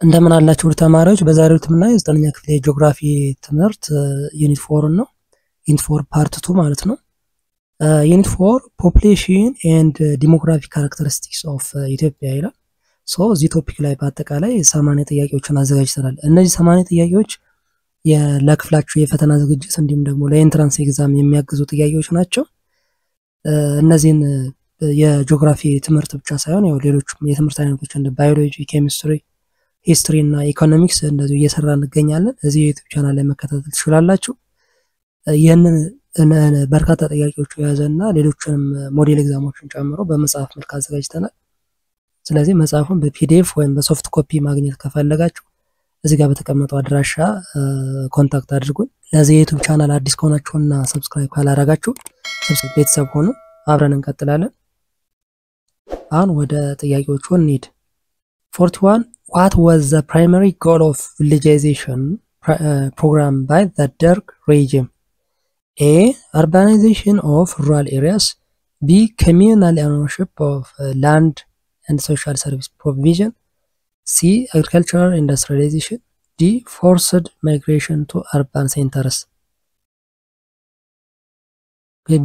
እንደምን አላችሁ ተማሪዎች በዛሬው ትምህርት 9ኛ ክፍል የጂኦግራፊ ትምህርት ዩኒት 4 ነው ዩኒት 4 ፓርት 2 ማለት ነው ዩኒት 4 population and demographic characteristics of ኢትዮጵያ ይላል ሶ እዚህ ቶፒክ ላይ በአጠቃላይ 80 ጥያቄዎችን አዘጋጅተናል እነዚህ 80 ጥያቄዎች ለክፍላችሁ የፈተና ዝግጅት እንዲሁም ደግሞ ለኤንትራንስ ኤግዛም የሚያግዙ ጥያቄዎች ናቸው እነዚህን የጂኦግራፊ ትምህርት ብቻ ሳይሆን ያው ሌሎችም የትምህርት አይነቶች እንደ ባዮሎጂ ኬሚስትሪ ሂስትሪ እና ኢኮኖሚክስ እንደዚህ እየሰራን እንገኛለን እዚህ ዩቲዩብ ቻናል ላይ መከታተል ትችላላችሁ ይሄንን በርካታ ጥያቄዎች ያዘና ሌሎችንም ሞዴል ኤግዛሞችን ጨምሮ በመጽሐፍ መልክ አዘጋጅተናል ስለዚህ መጽሐፉን በፒዲኤፍ ወይም በሶፍት ኮፒ ማግኘት ከፈለጋችሁ እዚህ ጋር በተቀመጠው አድራሻ ኮንታክት አድርጉን ለዚህ ዩቲዩብ ቻናል አዲስ ከሆናችሁና ሰብስክራይብ ካላደረጋችሁ ሰብስክራይብ ቤተሰብ ሆኑ አብረን እንቀጥላለን አሁን ወደ ጥያቄዎቹ እንሂድ 41 What was the primary goal of villagization program by the Derg regime? A. Urbanization of rural areas. B. Communal ownership of land and social service provision. C. Agricultural industrialization. D. Forced migration to urban centers.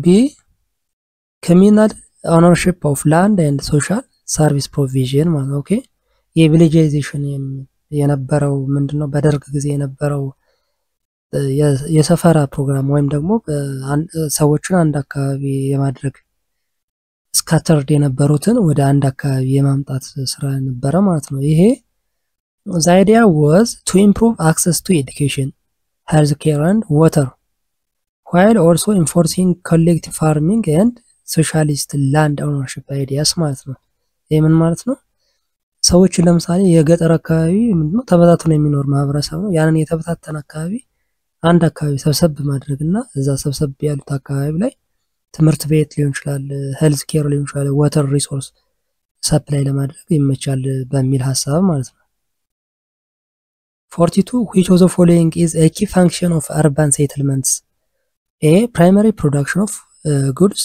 B. Communal ownership of land and social service provision. Okay. የቪሌጃይዜሽን የነበረው ምንድነው በደርግ ጊዜ የነበረው የሰፈራ ፕሮግራም ወይም ደግሞ ሰዎችን አንድ አካባቢ የማድረግ ስካተርድ የነበሩትን ወደ አንድ አካባቢ የማምጣት ስራ ነበረ ማለት ነው ይሄ the idea was to improve access to education health care and water while also enforcing collective farming and socialist land ownership ideas ማለት ነው ይሄ ምን ማለት ነው ሰዎች ለምሳሌ የገጠር አካባቢ ምንድነው ተበታትኖ የሚኖር ማህበረሰብ ነው ያንን የተበታተነ አካባቢ አንድ አካባቢ ሰብሰብ ማድረግና እዛ ሰብሰብ ያሉት አካባቢ ላይ ትምህርት ቤት ሊሆን ይችላል ሄልዝ ኬር ሊሆን ይችላል ዋተር ሪሶርስ ሰፕላይ ለማድረግ ይመቻል በሚል ሐሳብ ማለት ነው 42 which of the following is a key function of urban settlements A primary production of goods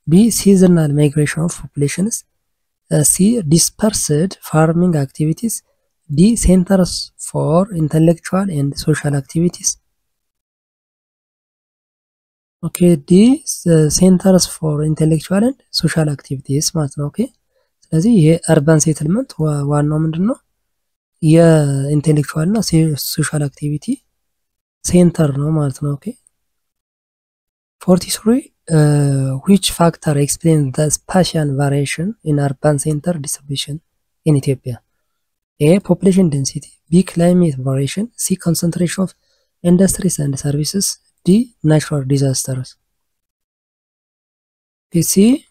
B seasonal migration of populations C. Dispersed farming activities D. Centers for intellectual and social activities Okay D. Centers for intellectual and social activities ማለት ነው okay ስለዚህ ይሄ urban settlement ዋናው ምንድነው የኢንተሌክቹዋል እና ሶሻል አክቲቪቲ ሴንተር ነው ማለት ነው okay 43 which factor explains the spatial variation in urban center distribution in Ethiopia? A. Population density. B. Climate variation. C. Concentration of industries and services. D. Natural disasters. C.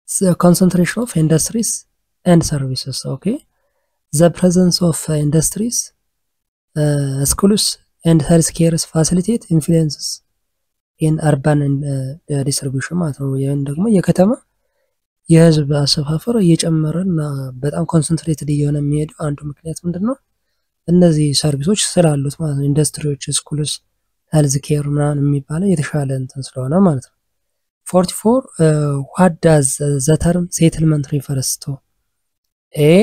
The concentration of industries and services. Okay. The presence of industries, schools, and healthcare facilitate influences in urban distribution ማለት ነው ያን ደግሞ የከተማ የህዝብ አሰፋፈር እየጨመረና በጣም ኮንሰንትሬትድ እየሆነ የሚሄድ አንዱ ምክንያት ምንድነው እነዚህ ሰርቪሶች ስላሉት ማለት ነው ኢንዱስትሪዎች ስኩልስ ሄልዝ ኬር ምናምን የሚባለው የተሻለ እንትን ስለሆነ ማለት ነው 44 what does the term settlement refers to A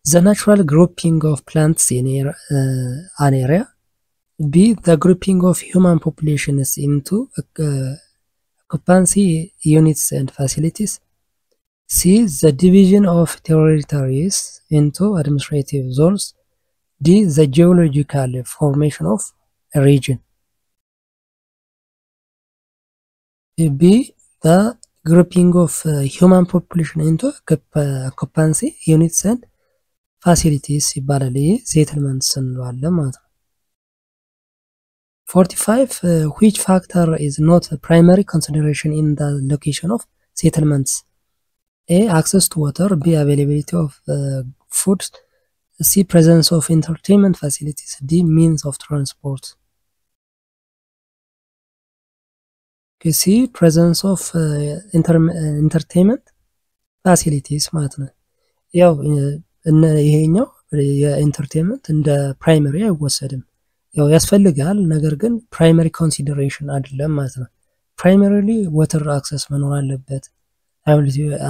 the natural grouping of plants in an area B. The grouping of human populations into occupancy units and facilities. C. The division of territories into administrative zones. D. The geological formation of a region. B. The grouping of human population into occupancy units and facilities ይባላል settlements እንለዋለን ማለት ነው 45 which factor is not a primary consideration in the location of settlements A. Access to water B. Availability of food C. Presence of entertainment facilities D. Means of transport okay, C. Presence of entertainment facilities ማለት ነው ያው ይሄኛው የኢንተርቴይንመንት እንደ ፕራይመሪ አይወሰድም ያው ያስፈልጋል ነገር ግን ፕራይመሪ ኮንሲደሬሽን አይደለም ማለት ነው ፕራይመሪሊ ዋተር አክሰስ መኖር አለበት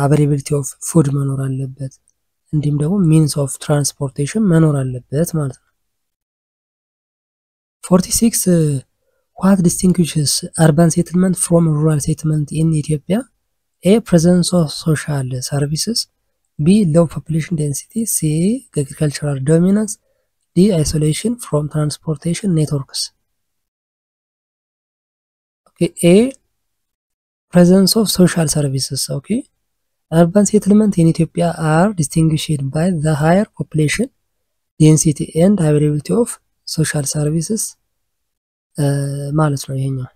availability of food መኖር አለበት እንዲሁም ደግሞ ሚንስ ኦፍ ትራንስፖርቴሽን መኖር አለበት ማለት ነው። 46 what distinguishes urban settlement from rural settlement in Ethiopia? A. Presence of social services. B. Low population density. C. Agricultural dominance. D. Isolation from transportation networks. Okay. A. Presence of social services. Okay. Urban settlement in Ethiopia are distinguished by the higher population density and availability of social services ማለት ነው ይሄኛው።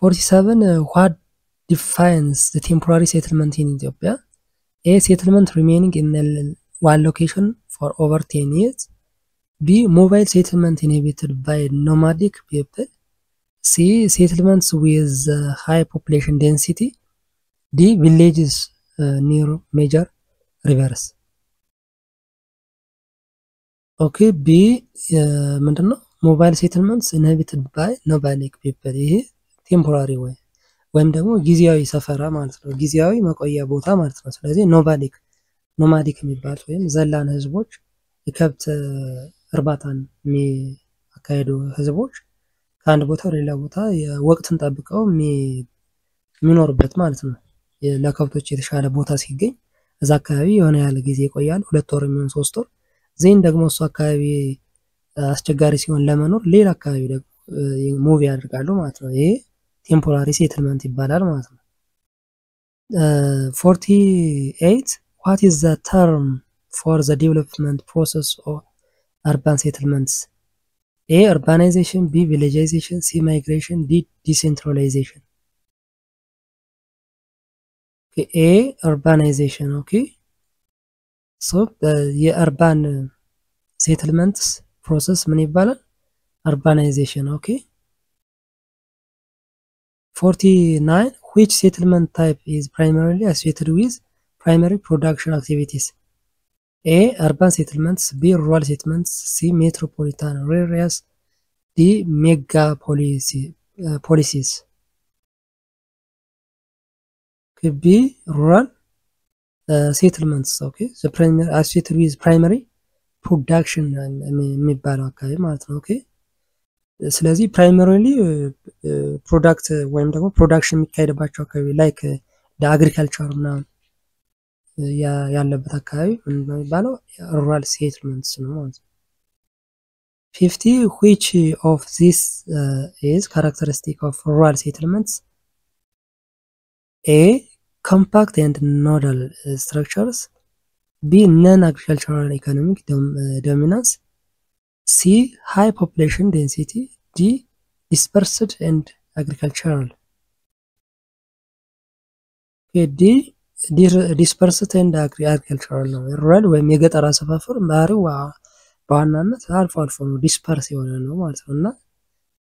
47 what defines the temporary settlement in Ethiopia? A. Settlement remaining in one location for over 10 years. B. Mobile settlement inhabited by nomadic people. C. Settlements with high population density. D. Villages near major rivers. Okay. B. ምንድነው? ሞባይል ሴትልመንትስ ኢንሃቢትድ ባይ ኖማዲክ ፒፕል። ይሄ ቴምፖራሪ ወይም ደግሞ ጊዜያዊ ሰፈራ ማለት ነው፣ ጊዜያዊ መቆያ ቦታ ማለት ነው። ስለዚህ ኖማዲክ የሚባሉት ወይም ዘላን ህዝቦች የከብት እርባታን የሚያካሄዱ ህዝቦች ከአንድ ቦታ ወደ ሌላ ቦታ ወቅትን ጠብቀው የሚኖርበት ማለት ነው። ለከብቶች የተሻለ ቦታ ሲገኝ እዛ አካባቢ የሆነ ያለ ጊዜ ይቆያል፣ 2 ወር የሚሆን 3 ወር። ዜን ደግሞ እሱ አካባቢ አስቸጋሪ ሲሆን ለመኖር ሌላ አካባቢ ደግሞ ሙቭ ያደርጋሉ ማለት ነው። ይሄ ቴምፖራሪ ሴትልመንት ይባላል ማለት ነው። 48 what is the term for the development process of urban settlements? A. Urbanization. B. Villagization. C. Migration. D. Decentralization. Okay. A. Urbanization. Okay. So የurban settlements process ምን ይባላል? Urbanization. Okay. 49 which settlement type is primarily associated with primary production activities? A. Urban settlements. B. Rural settlements. C. Metropolitan areas. D. Mega policies. Okay. B. Rural settlements. Okay. The primary associated with primary production የሚባለው አካባቢ ማለት ነው። ኦኬ። ስለዚህ ፕራይመሪሊ ፕሮዳክት ወይም ደግሞ ፕሮዳክሽን የሚካሄድባቸው አካባቢ ላይክ አግሪካልቸር ምናምን ያለበት አካባቢ ምን የሚባለው ሩራል ሴትልመንትስ ነው ማለት ነው። 50 which of this is characteristic of rural settlements? A. Compact and nodal structures. B. Non-agricultural economic dominance. C. High population density. D. Dispersed and agricultural. D. Dispersed and agricultural ነው። ሩራል ወይም የገጠር አሰፋፈር ባህሪው በዋናነት አልፎ አልፎ ነው ዲስፐርስ የሆነ ነው ማለት ነው እና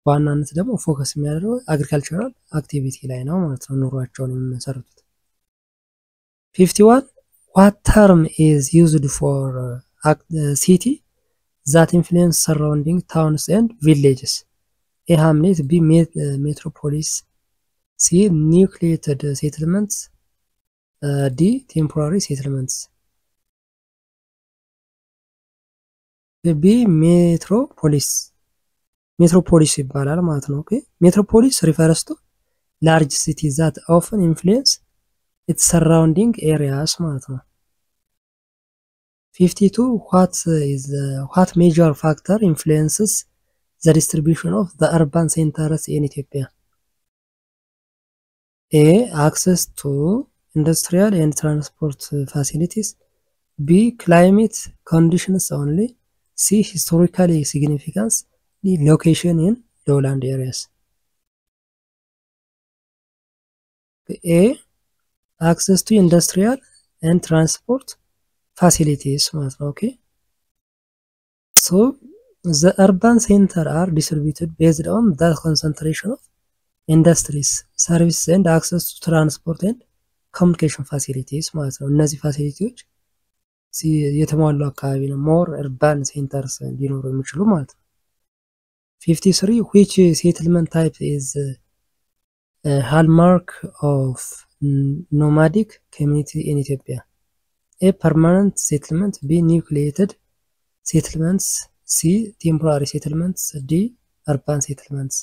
በዋናነት ደግሞ ፎከስ የሚያደርገው አግሪካልቸራል አክቲቪቲ ላይ ነው ማለት ነው ኑሯቸውን የሚመሰርቱት። 51 what term is used for city that influence surrounding towns and villages? A. Hamlet. B. Metropolis. C. Nucleated settlements. D. Temporary settlements. B. Metropolis ይባላል ማለት ነው። ኦኬ metropolis refers to large cities that often influence its surrounding areas ማለት ነው። 52 what major factor influences the distribution of the urban centers in Ethiopia? A. Access to industrial and transport facilities. B. Climate conditions only. C. Historical significance. D. Location in lowland areas. A. Access to industrial and transport facilities. Okay. So the urban center are distributed based on the concentration of industries, services and access to transport and communication facilities ማለት ነው። እነዚህ ፋሲሊቲዎች የተሟሉ አካባቢ ነው ሞር urban centers እንዲኖሩ የሚችሉ ማለት ነው። 53 which settlement type is a hallmark of nomadic community in Ethiopia? A permanent settlement, B nucleated settlements, C temporary settlements, D urban settlements።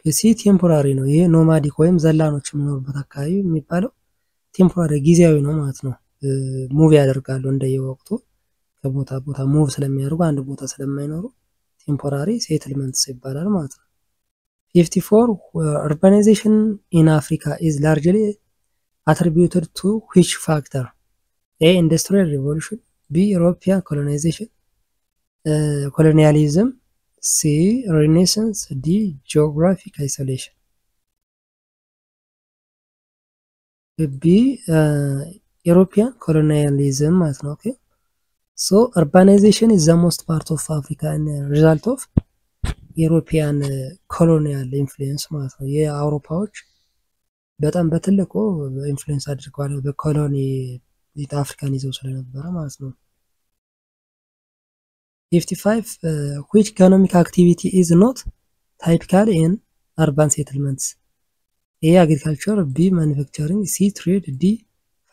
ሲ ቴምፖራሪ ነው። ይሄ ኖማዲክ ወይም ዘላኖች የሚኖሩበት አካባቢ የሚባለው ቴምፖራሪ ጊዜያዊ ነው ማለት ነው። ሙቭ ያደርጋሉ እንደየወቅቱ ከቦታ ቦታ ሙቭ ስለሚያደርጉ አንድ ቦታ ስለማይኖሩ ቴምፖራሪ ሴትልመንትስ ይባላል ማለት ነው። 54 urbanization in Africa is largely attributed to which factor? A industrial revolution, B European colonization, colonialism, C renaissance, D geographic isolation. B European colonialism ማለት ነው። okay, so urbanization is the most part of Africa and result of European colonial influence ማለት ነው። የአውሮፓዎች በጣም በትልቁ ኢንፍሉዌንስ አድርገዋል በኮሎኒ አፍሪካን ይዘው ስለነበረ ማለት ነው። 55 which economic activity is not typical in urban settlements? A agriculture, B manufacturing, C trade, D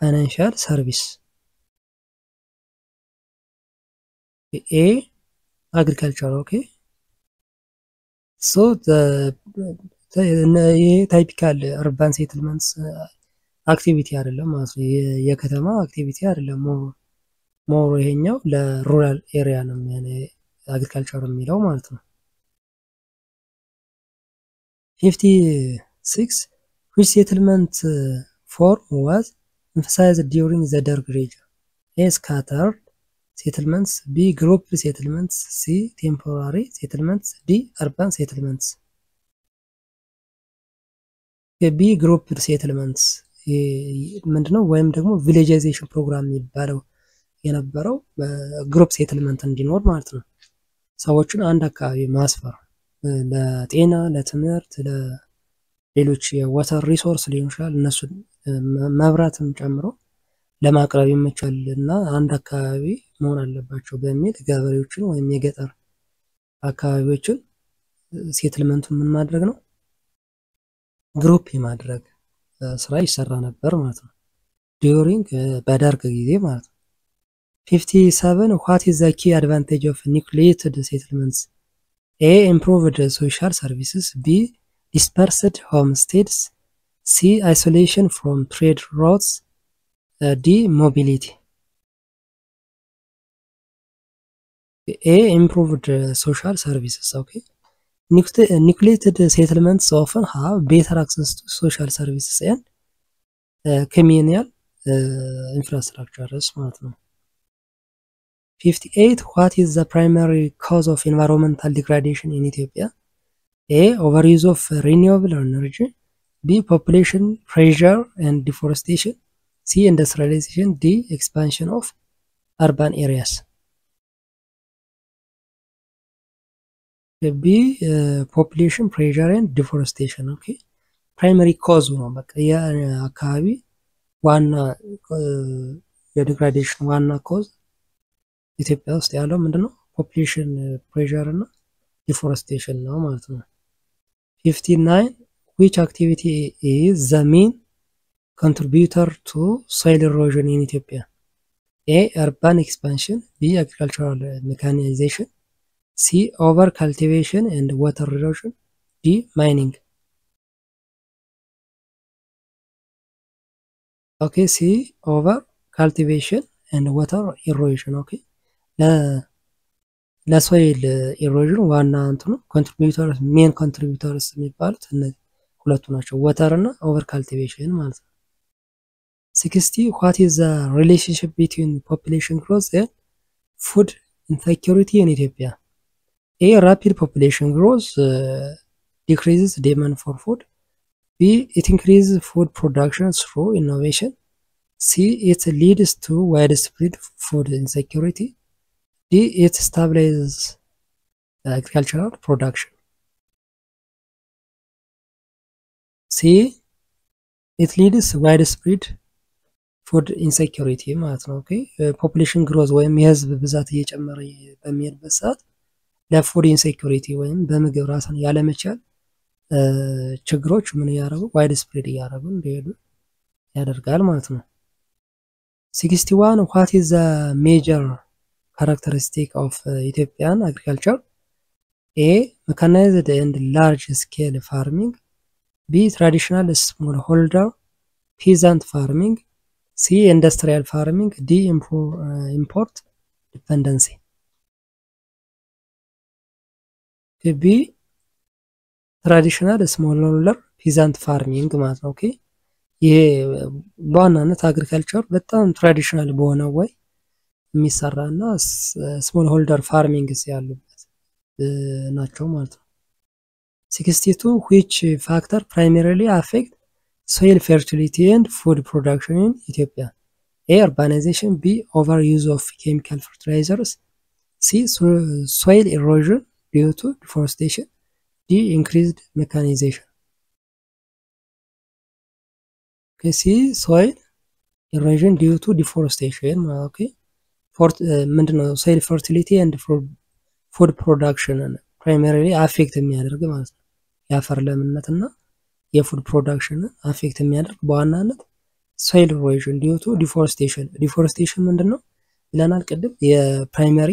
financial service. A agriculture, okay, so the typical urban settlements activity አይደለም ማለት ነው። የከተማ አክቲቪቲ አይደለም ሞር ይሄኛው ለሩራል ኤሪያ ነው አግሪካልቸር የሚለው ማለት ነው። 56 which settlement form was emphasized during the Dark Age? A scattered settlements, B grouped settlements, C temporary settlements, D urban settlements. B grouped settlements ምንድነው ወይም ደግሞ ቪሌጃይዜሽን ፕሮግራም የሚባለው የነበረው ግሩፕ ሴትልመንት እንዲኖር ማለት ነው። ሰዎችን አንድ አካባቢ ማስፈር ለጤና፣ ለትምህርት፣ ለሌሎች የዋተር ሪሶርስ ሊሆን ይችላል እነሱ መብራትም ጨምሮ ለማቅረብ ይመቻልና አንድ አካባቢ መሆን አለባቸው በሚል ገበሬዎችን ወይም የገጠር አካባቢዎችን ሴትልመንቱን ምን ማድረግ ነው ግሩፕ የማድረግ ስራ ይሰራ ነበር ማለት ነው። ዲዩሪንግ በደርግ ጊዜ ማለት ነው። 57 what is the key advantage of nucleated settlements? A improved social services, B dispersed homesteads, C isolation from trade routes, D mobility. A improved social services, okay. Nucleated settlements often have better access to social services and communal infrastructures ማለት ነው። 58 what is the primary cause of environmental degradation in Ethiopia? A overuse of renewable energy, B population pressure and deforestation, C industrialization, D expansion of urban areas. B population pressure and deforestation, okay. primary cause ነው በቃ የአካባቢ ዋና የዲግራዴሽን ዋና ኮዝ ኢትዮጵያ ውስጥ ያለው ምንድነው ፖፑሌሽን ፕሬሸር እና ዲፎረስቴሽን ነው ማለት ነው። 59 which activity is the main contributor to soil erosion in Ethiopia? A urban expansion, B agricultural mechanization, C over cultivation and water erosion, D mining. Okay, C over cultivation and water erosion, okay. ለሶይል ኢሮዥን ዋና እንትኑ ኮንትሪቢዩተርስ ሜን ኮንትሪቢዩተርስ የሚባሉት እነዚህ ሁለቱ ናቸው ዋተር እና ኦቨር ካልቲቬሽን ማለት ነው። 60 what is the relationship between population growth and food insecurity in Ethiopia? A rapid population growth decreases demand for food, B it increases food production through innovation, C it leads to widespread food insecurity, D it stabilizes agricultural production. C it leads widespread food insecurity ማለት ነው። ኦኬ ፖፑሌሽን ግሮዝ ወይም የህዝብ ብዛት እየጨመረ በሚሄድበት ሰዓት ለፉድ ኢንሴኩሪቲ ወይም በምግብ ራስን ያለመቻል ችግሮች ምን ያደርጉ ዋይድ ስፕሬድ ያደርጉ እንደሄዱ ያደርጋል ማለት ነው። 61 what is the major characteristic of Ethiopian agriculture? A. Mechanized and large scale farming. B. Traditional smallholder peasant farming. C. Industrial farming. D. Import dependency. B. Traditional smallholder peasant farming ማለት ነው። ኦኬ ይሄ በዋናነት አግሪካልቸር በጣም ትራዲሽናል በሆነ ወይ የሚሰራና ስሞል ሆልደር ፋርሚንግስ ያሉበት ናቸው ማለት ነው። 62 which factor primarily affect soil fertility and food production in Ethiopia? A. Urbanization. B. Overuse of chemical fertilizers. C. Soil erosion due to deforestation. D. Increased mechanization. Okay, C. Soil erosion due to deforestation. Okay. ምንድነው soil fertility and food production primarily affect የሚያደርግ ማለት ነው። የአፈር ለምነትና የፉድ ፕሮዳክሽን አፌክት የሚያደርግ በዋናነት soil erosion due to deforestation. deforestation ምንድነው ብለናል ቅድም የፕራይመሪ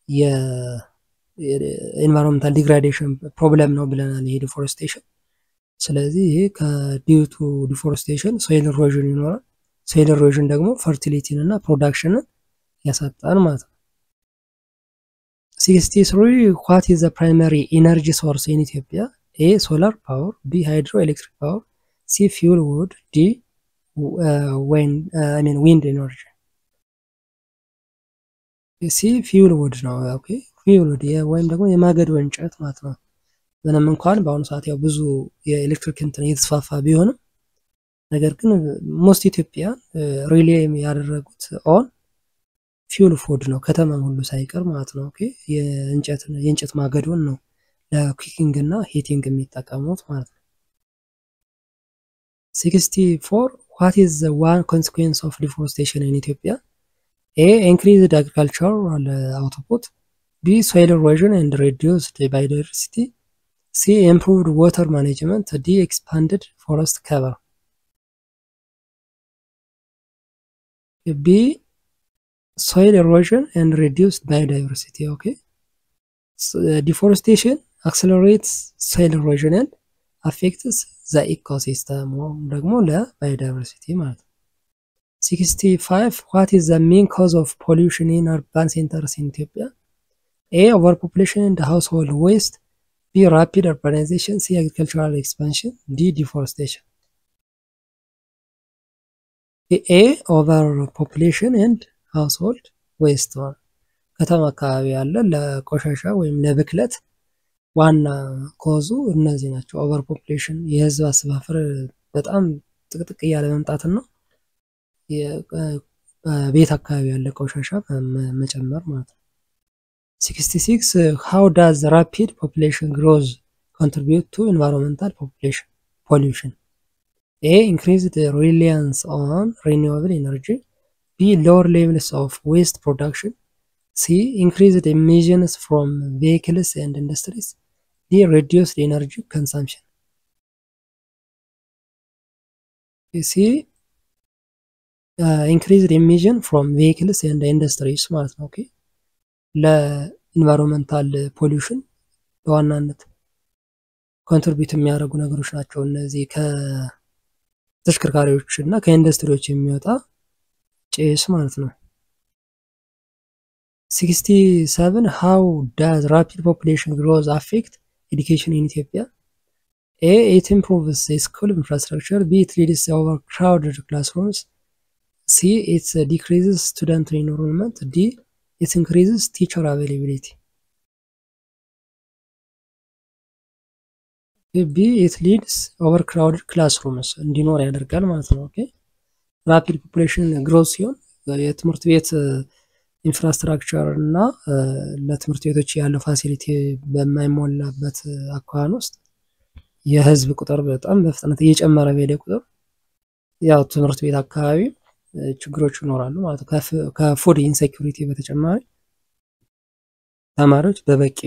የኤንቫይሮንመንታል ዲግራዴሽን ፕሮብለም ነው ብለናል ይሄ deforestation። ስለዚህ ይሄ ከዲዩ ቱ ዲፎሬስቴሽን soil erosion ይኖራል። soil erosion ደግሞ fertility እና production ያሳጣል ማለት ነው። 63 what is the primary energy source in Ethiopia? A. Solar power. B. Hydroelectric power. C. Fuel wood. D. wind energy. C. Fuel wood ነው። ኦኬ fuel wood ወይም ደግሞ የማገዶ እንጨት ማለት ነው። ምንም እንኳን በአሁኑ ሰዓት ያው ብዙ የኤሌክትሪክ እንትን እየተስፋፋ ቢሆንም ነገር ግን ሞስት ኢትዮጵያ ሪሊ ያደረጉት ኦን ፊውል ፉድ ነው ከተማም ሁሉ ሳይቀር ማለት ነው። ኦኬ የእንጨት ማገዶን ነው ለኩኪንግ እና ሂቲንግ የሚጠቀሙት ማለት ነው። 64 what is the one consequence of deforestation in Ethiopia? A. Increased agricultural output. B. Soil erosion and reduced biodiversity. C. Improved water management. D. Expanded forest cover. B. Soil erosion and reduced biodiversity. Okay. So, deforestation accelerates soil erosion and affects the ecosystem ደግሞ ለbiodiversity ማለት ነው። 65 what is the main cause of pollution in urban centers in Ethiopia? A. Overpopulation and household waste. B. Rapid urbanization. C. Agricultural expansion. D. Deforestation. A. Overpopulation and household waste ከተማ አካባቢ ያለ ለቆሻሻ ወይም ለብክለት ዋና ኮዙ እነዚህ ናቸው። ኦቨርፖፑሌሽን የህዝብ አሰፋፈር በጣም ጥቅጥቅ ያለ መምጣትና የቤት አካባቢ ያለ ቆሻሻ መጨመር ማለት ነው። 66 how does rapid population growth contribute to environmental pollution? A. Increased reliance on renewable energy. B. Lower levels of waste production. C. Increased emissions from vehicles and industries. D. Reduced energy consumption. C. Increased emission from vehicles and industries ማለት ነው። ኦኬ ለኢንቫይሮንመንታል ፖሊዩሽን በዋናነት ኮንትሪቢዩት የሚያደርጉ ነገሮች ናቸው እነዚህ ከተሽከርካሪዎች እና ከኢንዱስትሪዎች የሚወጣ ጭስ ማለት ነው። 67 how does rapid population growth affect education in Ethiopia? A. It improves school infrastructure. B. It leads to overcrowded classrooms. C. It decreases student enrollment. D. It increases teacher availability. B. It leads overcrowded classrooms እንዲኖር ያደርጋል ማለት ነው። ኦኬ rapid population growth ሲሆን የትምህርት ቤት ኢንፍራስትራክቸር እና ለትምህርት ቤቶች ያለው ፋሲሊቲ በማይሞላበት አኳኋን ውስጥ የህዝብ ቁጥር በጣም በፍጥነት እየጨመረ በሄደ ቁጥር ያው ትምህርት ቤት አካባቢ ችግሮች ይኖራሉ ማለት ነው። ከፉድ ኢንሴኩሪቲ በተጨማሪ ተማሪዎች በበቂ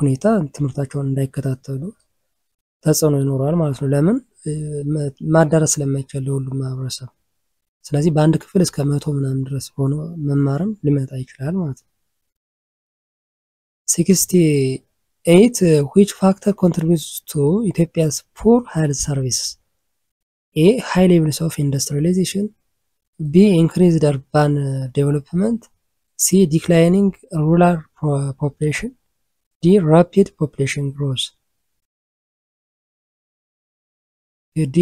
ሁኔታ ትምህርታቸውን እንዳይከታተሉ ተጽዕኖ ይኖራል ማለት ነው። ለምን ማዳረስ ስለማይቻል ለሁሉም ማህበረሰብ። ስለዚህ በአንድ ክፍል እስከ 100 ምናምን ድረስ ሆኖ መማርም ሊመጣ ይችላል ማለት ነው። 68 which factor contributes to Ethiopia's poor health services? A. High levels of industrialization. B. Increased urban development. C. Declining rural population. D. Rapid population growth. D.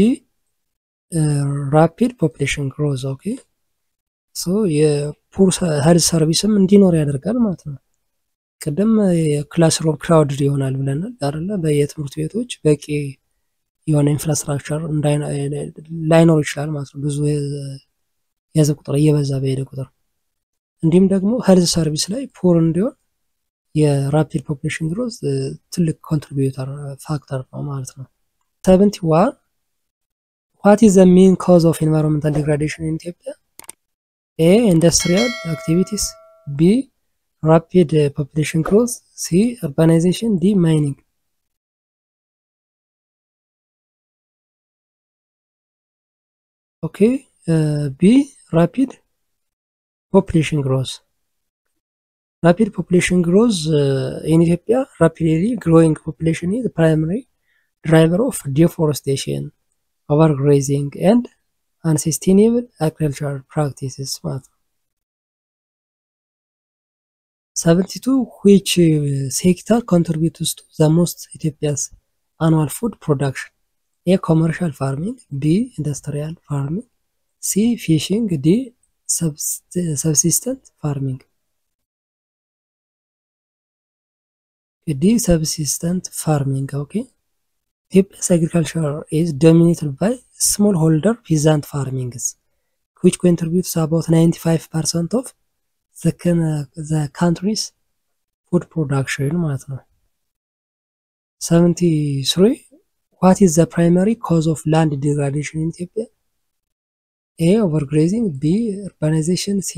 Rapid population growth. Okay. So የፑር ሄልዝ ሰርቪስም እንዲኖር ያደርጋል ማለት ነው። ቀደም የክላስሩም ክራውድድ ይሆናል ብለናል አይደለ? በየትምህርት ቤቶች በቂ የሆነ ኢንፍራስትራክቸር ላይኖር ይችላል ማለት ነው። ብዙ የህዝብ ቁጥር እየበዛ በሄደ ቁጥር እንዲሁም ደግሞ ሄልዝ ሰርቪስ ላይ ፑር እንዲሆን የራፒድ ፖፑሌሽን ግሮዝ ትልቅ ኮንትሪቢዩተር ፋክተር ነው ማለት ነው። 71 what is the main cause of environmental degradation in Ethiopia? A. Industrial activities. B. Rapid population growth. C. Urbanization. D. Mining. Okay. B. Rapid population growth. Rapid population growth in Ethiopia, rapidly growing population is the primary driver of deforestation, overgrazing, and unsustainable agricultural practices. 72 which sector contributes to the most Ethiopia's annual food production? A. Commercial farming. B. Industrial farming. C. Fishing. D. Subsistence farming. D. Subsistence farming. Okay. Ethiopia's agriculture is dominated by smallholder peasant farming, which contributes about 95% of the country's food production. 73 what is the primary cause of land degradation in Ethiopia? A. Overgrazing. B. Urbanization. C.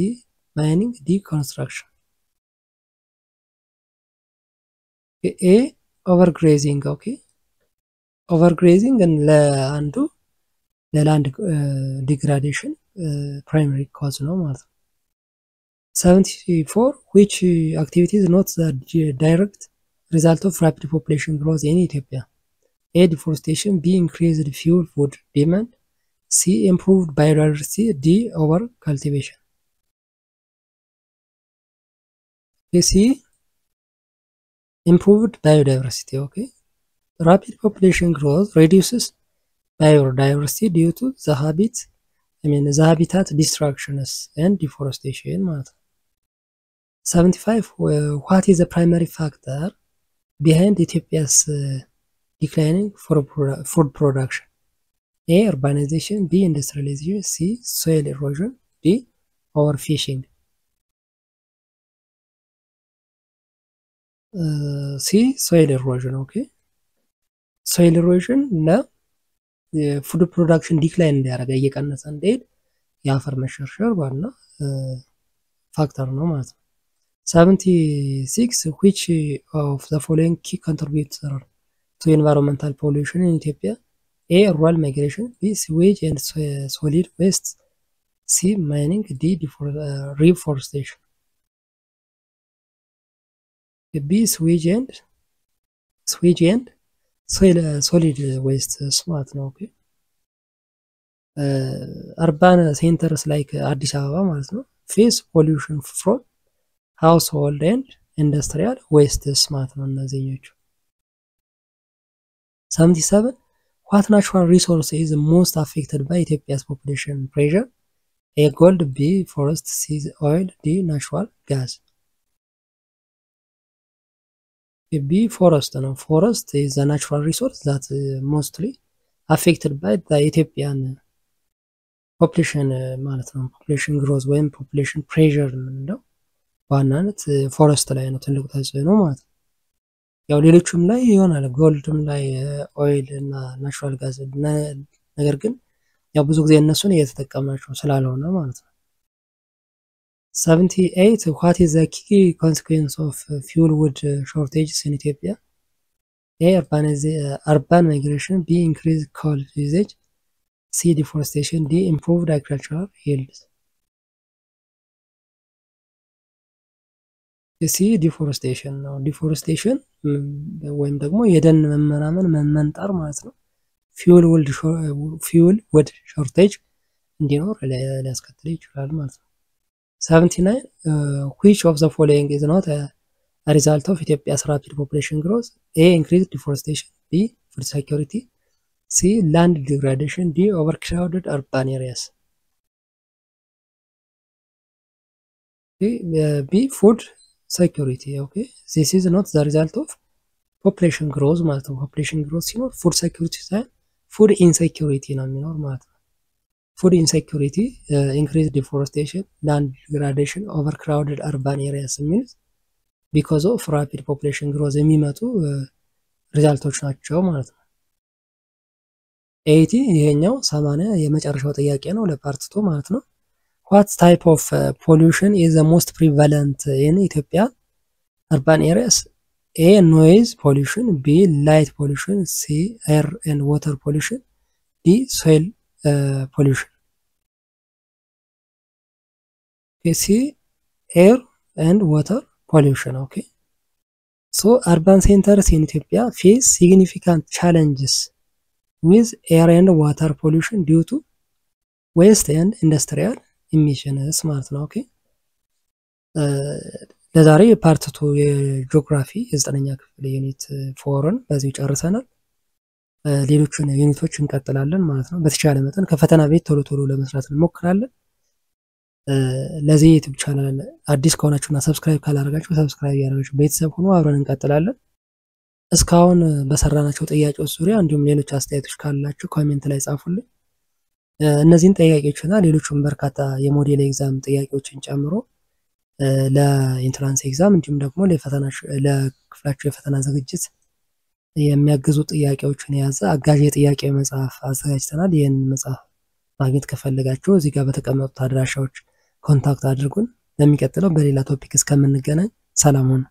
Mining. D. Construction. A. Overgrazing. Okay. Overgrazing and ለላንድ ዲግራዴሽን ፕራይመሪ ኮዝ ነው ማለት ነው። 74 which activity is not the direct result of rapid population growth in Ethiopia? A. Deforestation. B. Increased fuel food demand. C. Improved biodiversity. D. Over cultivation. C. Improved biodiversity. Okay. Rapid population growth reduces biodiversity due to the habitat destructions and deforestation. 75 what is the primary factor behind Ethiopia's declining food production? A. Urbanization. B. Industrialization. C. Soil erosion. D. Overfishing. C. Soil erosion. Okay. Soil erosion የፉድ ፕሮዳክሽን ዲክላይን እንዲያደርግ እየቀነሰ እንዲሄድ የአፈር መሸርሸር ዋና ፋክተር ነው ማለት ነው። 76 which of the following key contributor to environmental pollution in Ethiopia? A. Rural migration. B. Sewage and solid waste. C. Mining. D. Reforestation. B. Sewage and solid waste ስማት ነው። ኦኬ አርባን ሴንተርስ ላይክ አዲስ አበባ ማለት ነው ፌስ ፖሊዩሽን ፍሮም ሃውስሆልድ ኤንድ ኢንዱስትሪያል ዌስት ስማት ነው እነዚህኞቹ። 77 what natural resource is most affected by Ethiopia's population pressure? A. Gold. B. Forest. C. Oil. D. Natural gas. B. Forest ነው። Forest is a natural resource that mostly affected by the Ethiopian population ማለት ነው። population growth ወይም population pressure የምንለው በዋናነት ፎረስት ላይ ነው ትልቁ ተጽዕኖ ማለት ነው። ያው ሌሎችም ላይ ይሆናል ጎልድም ላይ ኦይል እና ናቹራል ጋዝ ነገር ግን ያው ብዙ ጊዜ እነሱን እየተጠቀምናቸው ስላልሆነ ማለት ነው። 78 what is the key consequence of fuel wood shortages in Ethiopia? A. Urban migration. B. Increased coal usage. C. Deforestation. D. Improved agricultural yields. C. Deforestation ነው። ዲፎሬስቴሽን ወይም ደግሞ የደን መመንጠር ማለት ነው። ፊውል ውድ ሾርቴጅ እንዲኖር ሊያስከትል ይችላል ማለት ነው። 79 which of the following is not a result of Ethiopia's rapid population growth? A. Increased deforestation. B. Food security. C. Land degradation. D. Overcrowded urban areas. B. Food security. Okay, this is not the result of population growth ማለት ነው። population growth ሲኖር food security ሳይሆን food insecurity ነው የሚኖር ማለት ነው። food insecurity, increased deforestation, land degradation, overcrowded urban areas means because of rapid population growth የሚመጡ ሪዛልቶች ናቸው ማለት ነው። 80 ይሄኛው 80 የመጨረሻው ጥያቄ ነው ለፓርት 2 ማለት ነው። What type of pollution is the most prevalent in Ethiopia urban areas? A. Noise pollution. B. Light pollution. C. Air and water pollution. D. Soil pollution. Okay, C. Air and water pollution. Okay. So urban centers in Ethiopia face significant challenges with air and water pollution due to waste and industrial emissions ማለት ነው። ኦኬ ለዛሬ ፓርት 2 የጂኦግራፊ የዘጠነኛ ክፍል ዩኒት 4ን በዚህ ጨርሰናል። ሌሎችን ዩኒቶች እንቀጥላለን ማለት ነው። በተቻለ መጠን ከፈተና ቤት ቶሎ ለመስራት እንሞክራለን። ለዚህ ዩቲዩብ ቻናል አዲስ ከሆናችሁና ሰብስክራይብ ካላደረጋችሁ ሰብስክራይብ ያደርጋችሁ ቤተሰብ ሆኖ አብረን እንቀጥላለን። እስካሁን በሰራናቸው ጥያቄዎች ዙሪያ እንዲሁም ሌሎች አስተያየቶች ካላችሁ ኮሜንት ላይ ጻፉልኝ። እነዚህን ጥያቄዎችና ሌሎችም በርካታ የሞዴል ኤግዛም ጥያቄዎችን ጨምሮ ለኢንትራንስ ኤግዛም እንዲሁም ደግሞ ለክፍላችሁ የፈተና ዝግጅት የሚያግዙ ጥያቄዎችን የያዘ አጋዥ የጥያቄ መጽሐፍ አዘጋጅተናል። ይህን መጽሐፍ ማግኘት ከፈለጋችሁ እዚህ ጋር በተቀመጡት አድራሻዎች ኮንታክት አድርጉን። ለሚቀጥለው በሌላ ቶፒክ እስከምንገናኝ ሰላም ሁኑ።